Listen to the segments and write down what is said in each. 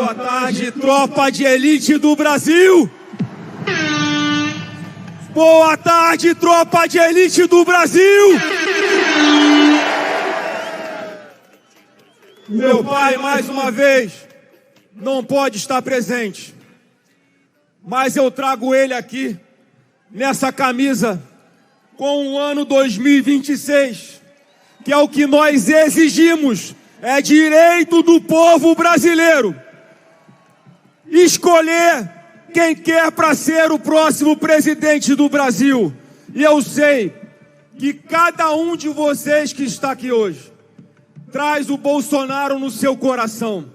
Boa tarde, tropa de elite do Brasil! Boa tarde, tropa de elite do Brasil! Meu pai, mais uma vez, não pode estar presente, mas eu trago ele aqui, nessa camisa, com o ano 2026, que é o que nós exigimos, é direito do povo brasileiro escolher quem quer para ser o próximo presidente do Brasil. E eu sei que cada um de vocês que está aqui hoje traz o Bolsonaro no seu coração.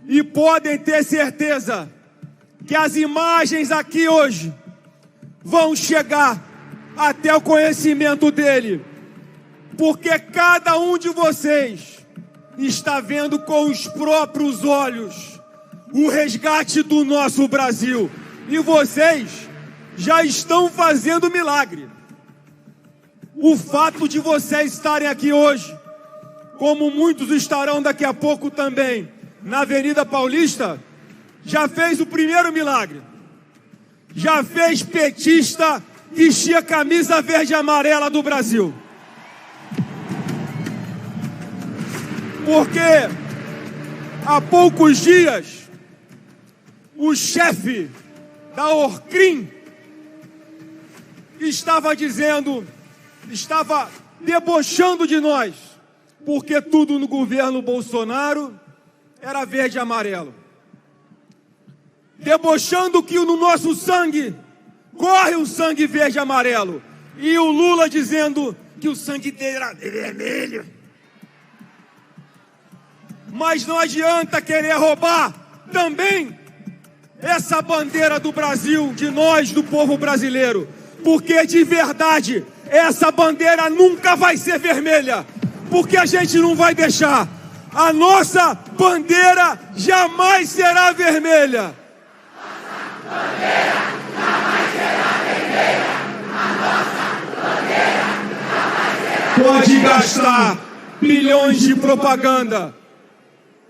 E podem ter certeza que as imagens aqui hoje vão chegar até o conhecimento dele. Porque cada um de vocês está vendo com os próprios olhos o resgate do nosso Brasil. E vocês já estão fazendo milagre. O fato de vocês estarem aqui hoje, como muitos estarão daqui a pouco também, na Avenida Paulista, já fez o primeiro milagre. Já fez petista vestir a camisa verde e amarela do Brasil. Porque há poucos dias o chefe da Orcrim estava debochando de nós, porque tudo no governo Bolsonaro era verde e amarelo. Debochando que no nosso sangue corre o sangue verde e amarelo. E o Lula dizendo que o sangue dele era vermelho. Mas não adianta querer roubar também essa bandeira do Brasil, de nós, do povo brasileiro. Porque de verdade, essa bandeira nunca vai ser vermelha. Porque a gente não vai deixar. A nossa bandeira jamais será vermelha. Nossa bandeira jamais será vermelha. A nossa bandeira jamais será vermelha. Pode gastar bilhões de propaganda.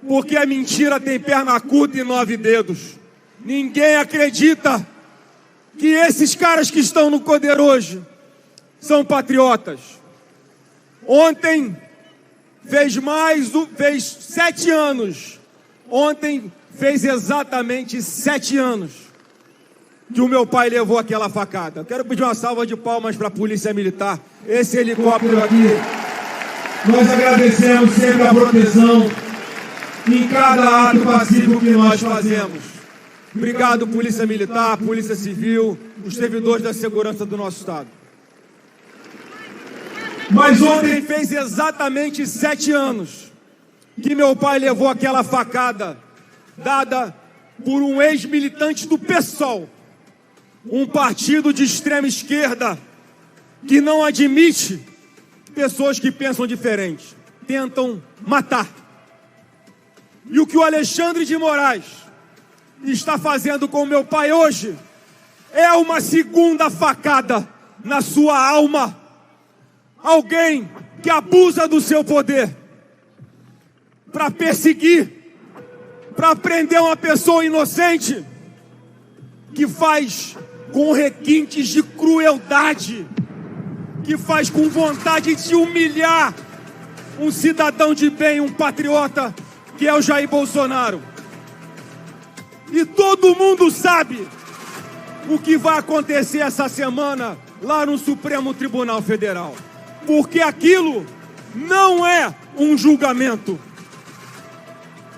Porque a mentira tem perna curta e 9 dedos. Ninguém acredita que esses caras que estão no poder hoje são patriotas. Ontem fez 7 anos. Ontem fez exatamente 7 anos que o meu pai levou aquela facada. Quero pedir uma salva de palmas para a Polícia Militar. Esse helicóptero aqui, nós agradecemos sempre a proteção em cada ato pacífico que nós fazemos. Obrigado, Polícia Militar, Polícia Civil, os servidores da segurança do nosso Estado. Mas ontem fez exatamente 7 anos que meu pai levou aquela facada dada por um ex-militante do PSOL, um partido de extrema esquerda que não admite pessoas que pensam diferente, tentam matar. E o que o Alexandre de Moraes está fazendo com meu pai hoje é uma segunda facada na sua alma. Alguém que abusa do seu poder para perseguir, para prender uma pessoa inocente, que faz com requintes de crueldade, que faz com vontade de humilhar um cidadão de bem, um patriota, que é o Jair Bolsonaro. E todo mundo sabe o que vai acontecer essa semana lá no Supremo Tribunal Federal. Porque aquilo não é um julgamento.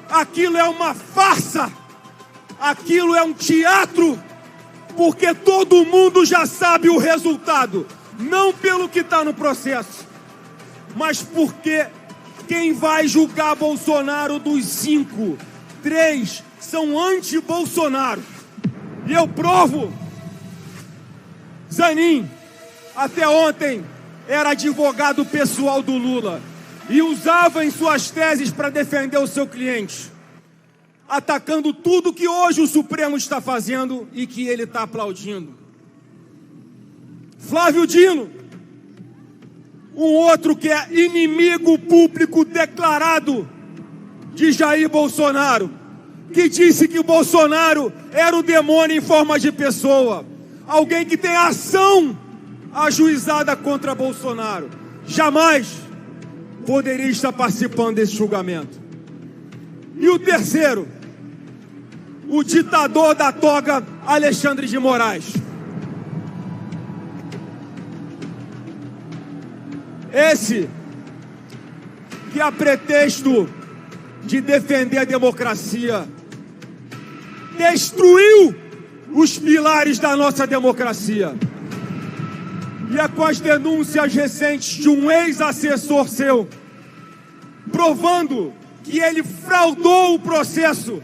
Aquilo é uma farsa. Aquilo é um teatro. Porque todo mundo já sabe o resultado. Não pelo que está no processo, mas porque quem vai julgar Bolsonaro dos 5, 3 são anti-Bolsonaro. E eu provo. Zanin, até ontem, era advogado pessoal do Lula e usava em suas teses para defender o seu cliente, atacando tudo que hoje o Supremo está fazendo e que ele está aplaudindo. Flávio Dino, um outro que é inimigo público declarado de Jair Bolsonaro, que disse que o Bolsonaro era o demônio em forma de pessoa, alguém que tem ação ajuizada contra Bolsonaro, jamais poderia estar participando desse julgamento. E o terceiro, o ditador da toga, Alexandre de Moraes. Esse que, a pretexto de defender a democracia, destruiu os pilares da nossa democracia. E é com as denúncias recentes de um ex-assessor seu, provando que ele fraudou o processo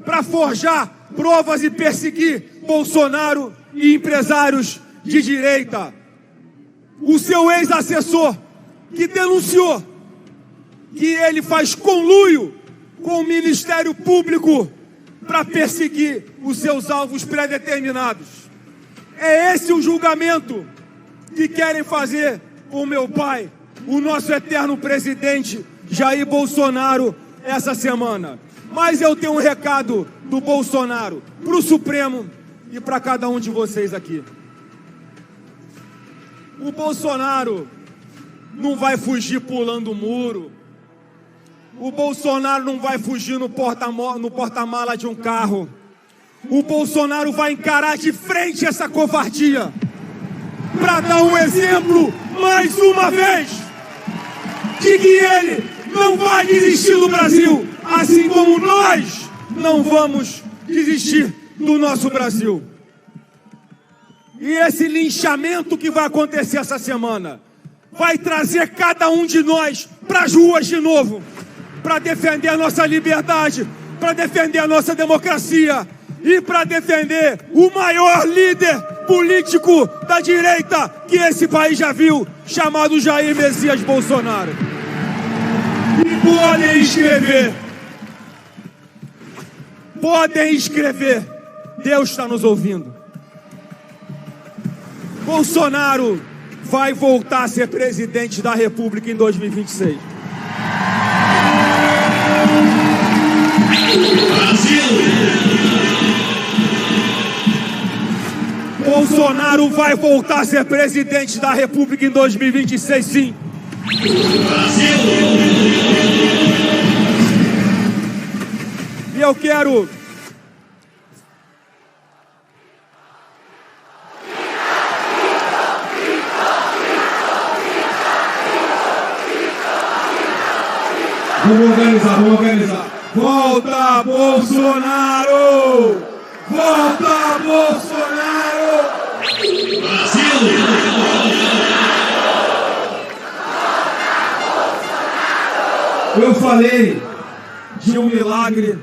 para forjar provas e perseguir Bolsonaro e empresários de direita. O seu ex-assessor, que denunciou que ele faz conluio com o Ministério Público para perseguir os seus alvos pré-determinados. É esse o julgamento que querem fazer com o meu pai, o nosso eterno presidente Jair Bolsonaro, essa semana. Mas eu tenho um recado do Bolsonaro para o Supremo e para cada um de vocês aqui. O Bolsonaro não vai fugir pulando o muro. O Bolsonaro não vai fugir no porta-mala de um carro. O Bolsonaro vai encarar de frente essa covardia para dar um exemplo, mais uma vez, de que ele não vai desistir do Brasil, assim como nós não vamos desistir do nosso Brasil. E esse linchamento que vai acontecer essa semana vai trazer cada um de nós para as ruas de novo, para defender a nossa liberdade, para defender a nossa democracia e para defender o maior líder político da direita que esse país já viu, chamado Jair Messias Bolsonaro. E podem escrever, Deus está nos ouvindo. Bolsonaro vai voltar a ser presidente da República em 2026. Bolsonaro vai voltar a ser presidente da República em 2026, sim. E eu quero... Vamos organizar. Volta, Bolsonaro! Volta, Bolsonaro! Brasil! Eu falei de um milagre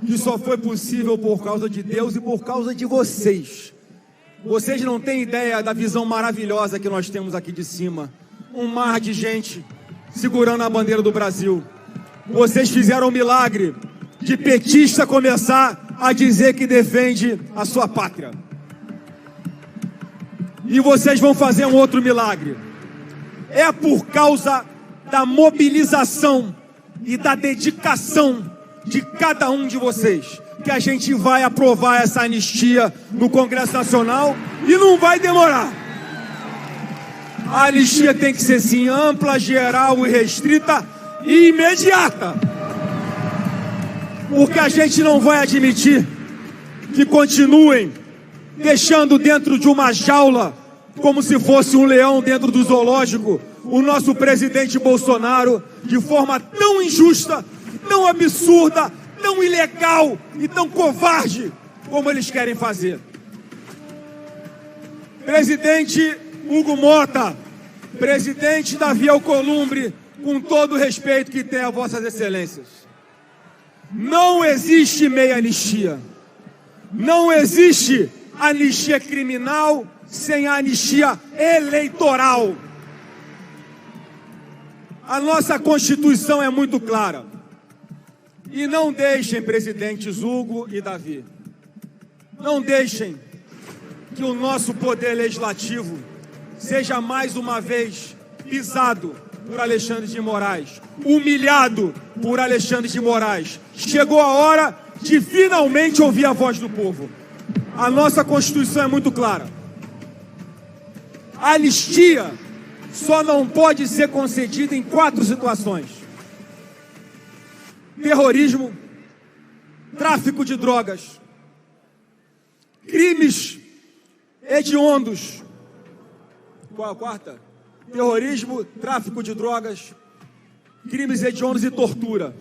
que só foi possível por causa de Deus e por causa de vocês. Vocês não têm ideia da visão maravilhosa que nós temos aqui de cima. Um mar de gente segurando a bandeira do Brasil. Vocês fizeram um milagre de petista começar a dizer que defende a sua pátria. E vocês vão fazer um outro milagre. É por causa da mobilização e da dedicação de cada um de vocês que a gente vai aprovar essa anistia no Congresso Nacional e não vai demorar. A anistia tem que ser sim ampla, geral e restrita e imediata. Porque a gente não vai admitir que continuem deixando dentro de uma jaula, como se fosse um leão dentro do zoológico, o nosso presidente Bolsonaro, de forma tão injusta, tão absurda, tão ilegal e tão covarde como eles querem fazer. Presidente Hugo Mota, presidente Davi Alcolumbre, com todo o respeito que tem a vossas excelências, não existe meia anistia. Não existe anistia criminal sem a anistia eleitoral. A nossa Constituição é muito clara. E não deixem, presidentes Hugo e Davi, não deixem que o nosso poder legislativo seja mais uma vez pisado por Alexandre de Moraes, humilhado por Alexandre de Moraes. Chegou a hora de finalmente ouvir a voz do povo. A nossa Constituição é muito clara. A anistia só não pode ser concedida em 4 situações: terrorismo, tráfico de drogas, crimes hediondos. Qual a quarta? Terrorismo, tráfico de drogas, crimes hediondos e tortura.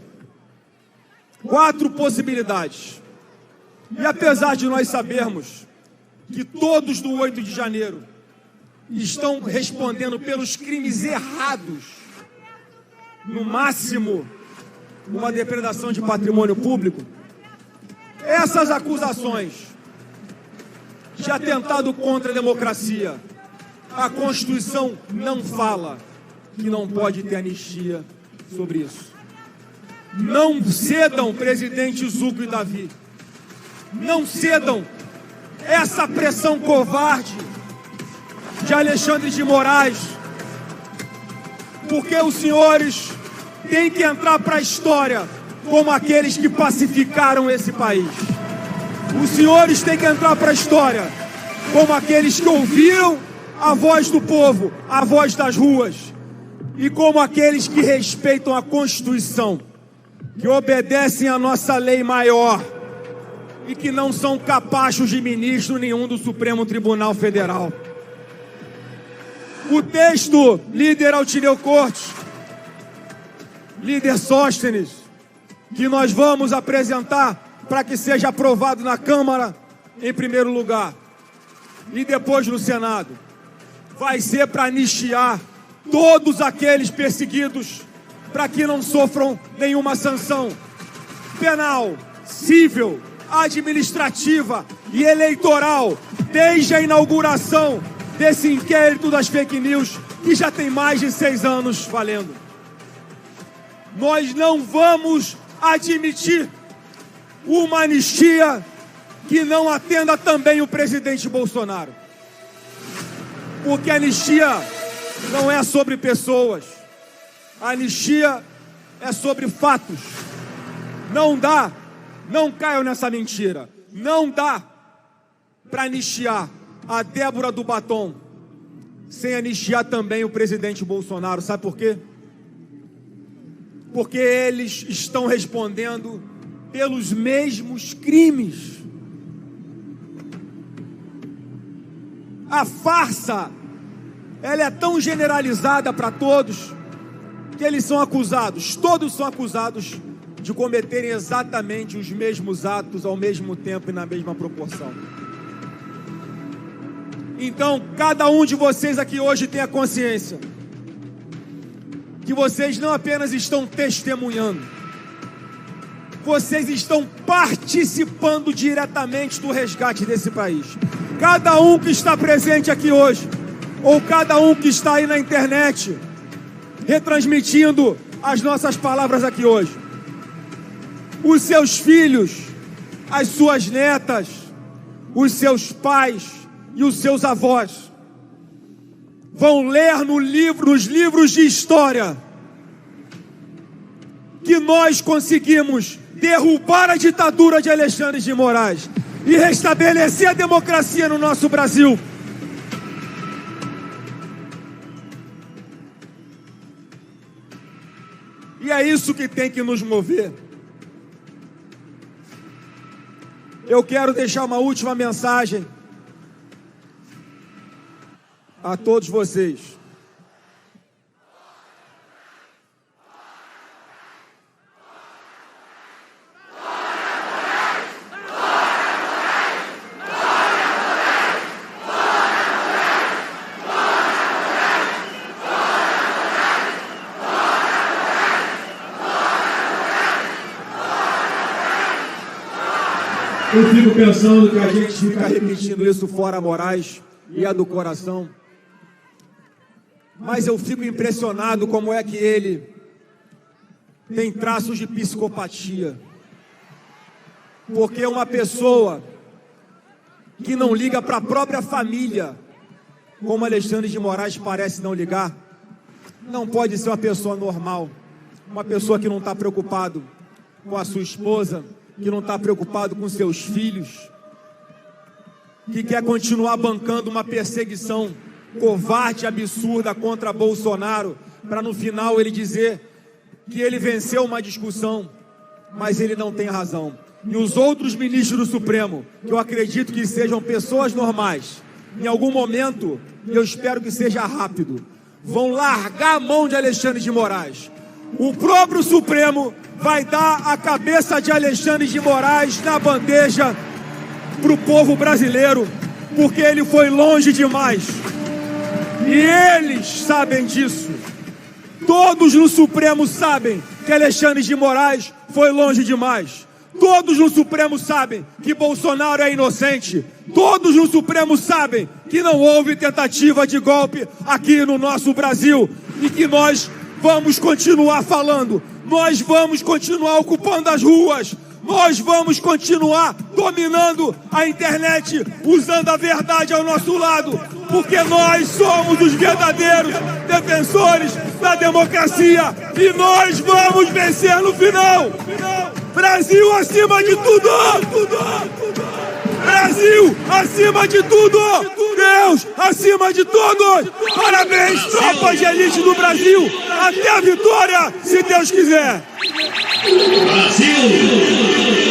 4 possibilidades. E apesar de nós sabermos que todos do 8 de janeiro estão respondendo pelos crimes errados, no máximo uma depredação de patrimônio público, essas acusações de atentado contra a democracia, a Constituição não fala que não pode ter anistia sobre isso. Não cedam, presidente Zuco e Davi. Não cedam essa pressão covarde de Alexandre de Moraes, porque os senhores têm que entrar para a história como aqueles que pacificaram esse país. Os senhores têm que entrar para a história como aqueles que ouviram a voz do povo, a voz das ruas, e como aqueles que respeitam a Constituição, que obedecem à nossa lei maior e que não são capachos de ministro nenhum do Supremo Tribunal Federal. O texto, líder Altineu Cortes, líder Sóstenes, que nós vamos apresentar para que seja aprovado na Câmara em primeiro lugar e depois no Senado, vai ser para anistiar todos aqueles perseguidos, para que não sofram nenhuma sanção penal, civil, administrativa e eleitoral, desde a inauguração desse inquérito das fake news, que já tem mais de 6 anos valendo. Nós não vamos admitir uma anistia que não atenda também o presidente Bolsonaro. Porque a anistia não é sobre pessoas. A anistia é sobre fatos. Não dá, não caiam nessa mentira. Não dá para anistiar a Débora do Batom sem anistiar também o presidente Bolsonaro. Sabe por quê? Porque eles estão respondendo pelos mesmos crimes. A farsa, ela é tão generalizada para todos, que eles são acusados, todos são acusados de cometerem exatamente os mesmos atos ao mesmo tempo e na mesma proporção. Então, cada um de vocês aqui hoje tem a consciência que vocês não apenas estão testemunhando, vocês estão participando diretamente do resgate desse país. Cada um que está presente aqui hoje, ou cada um que está aí na internet, retransmitindo as nossas palavras aqui hoje, os seus filhos, as suas netas, os seus pais e os seus avós vão ler nos livros de história que nós conseguimos derrubar a ditadura de Alexandre de Moraes e restabelecer a democracia no nosso Brasil. E é isso que tem que nos mover. Eu quero deixar uma última mensagem a todos vocês. Eu fico pensando que a gente fica repetindo isso fora Moraes e é do coração. Mas eu fico impressionado como é que ele tem traços de psicopatia. Porque é uma pessoa que não liga para a própria família, como Alexandre de Moraes parece não ligar, não pode ser uma pessoa normal. Uma pessoa que não está preocupado com a sua esposa, que não está preocupado com seus filhos, que quer continuar bancando uma perseguição covarde e absurda contra Bolsonaro, para no final ele dizer que ele venceu uma discussão, mas ele não tem razão. E os outros ministros do Supremo, que eu acredito que sejam pessoas normais, em algum momento, e eu espero que seja rápido, vão largar a mão de Alexandre de Moraes. O próprio Supremo vai dar a cabeça de Alexandre de Moraes na bandeja para o povo brasileiro, porque ele foi longe demais. E eles sabem disso. Todos no Supremo sabem que Alexandre de Moraes foi longe demais. Todos no Supremo sabem que Bolsonaro é inocente. Todos no Supremo sabem que não houve tentativa de golpe aqui no nosso Brasil e que nós vamos continuar falando. Nós vamos continuar ocupando as ruas. Nós vamos continuar dominando a internet, usando a verdade ao nosso lado, porque nós somos os verdadeiros defensores da democracia e nós vamos vencer no final. Brasil acima de tudo! Brasil acima de tudo! Deus acima de tudo! Parabéns, tropa de elite do Brasil! Até a vitória, se Deus quiser! Brasil!